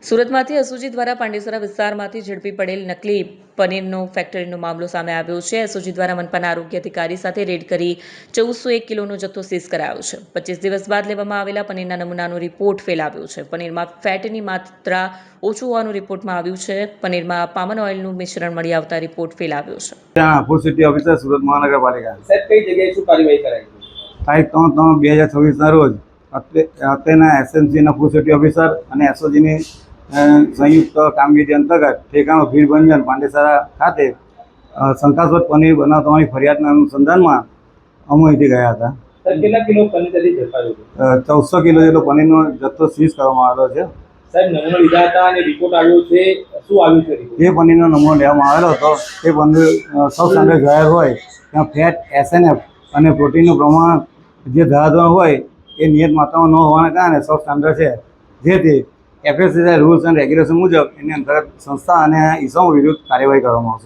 સુરતમાંથી SOG દ્વારા પાંડેસરા વિસ્તારમાંથી ઝડપી પડેલ નકલી પનીરનો ફેક્ટરીનો મામલો સામે આવ્યો છે। એસઓજી દ્વારા મનપાના આરોગ્ય અધિકારી સાથે રેડ કરી 1401 કિલોનો જથ્થો સીઝ કરાયો છે। 25 દિવસ બાદ લેવામાં આવેલા પનીરના નમૂનાનો રિપોર્ટ ફેલ આવ્યો છે। પનીરમાં ફેટની માત્રા ઓછું હોવાનું રિપોર્ટમાં આવ્યું છે। પનીરમાં પામન ઓઇલનું મિશ્રણ મળી આવતા રિપોર્ટ ફેલ આવ્યો છે। ફૂડ સેફ્ટી ઓફિસર સુરત મહાનગરપાલિકા સાહેબ કઈ જગ્યાએ શું કાર્યવાહી કરાઈ? તારીખ 3/3/2026ના રોજ અત્રેના એસએમસીના ફૂડ સેફ્ટી ઓફિસર અને એસઓજીની સંયુક્ત કામગીરી અંતર્ગત ઠેકાણું ભીડભંજન પાંડેસરા ખાતે શંકાસ્પદ પનીર બનાવવાની ફરિયાદના અનુસંધાનમાં અમે અહીંથી ગયા હતા। સાહેબ કેટલા કિલો પનીર ત્યાંથી ઝડપાયું? 1400 કિલો જેટલો પનીરનો જથ્થો સીઝ કરવામાં આવેલો છે। સાહેબ નમૂનો લીધા હતા અને રિપોર્ટ આવ્યો છે, શું આવ્યું છે રિપોર્ટ? જે પનીરનો નમૂનો લેવામાં આવેલો હતો તે પનીર સૌ સ્ટાન્ડર્ડ જાહેર હોય ત્યાં ફેટ SNF અને પ્રોટીનનું પ્રમાણ જે ધારધોરણ હોય એ નિયત માત્રામાં ન હોવાના કારણે સૌ સ્ટાન્ડર્ડ છે, જેથી FSSAI રૂલ્સ એન્ડ રેગ્યુલેશન મુજબ એની અંતર્ગત સંસ્થા અને ઇસમો વિરુદ્ધ કાર્યવાહી કરવામાં આવશે।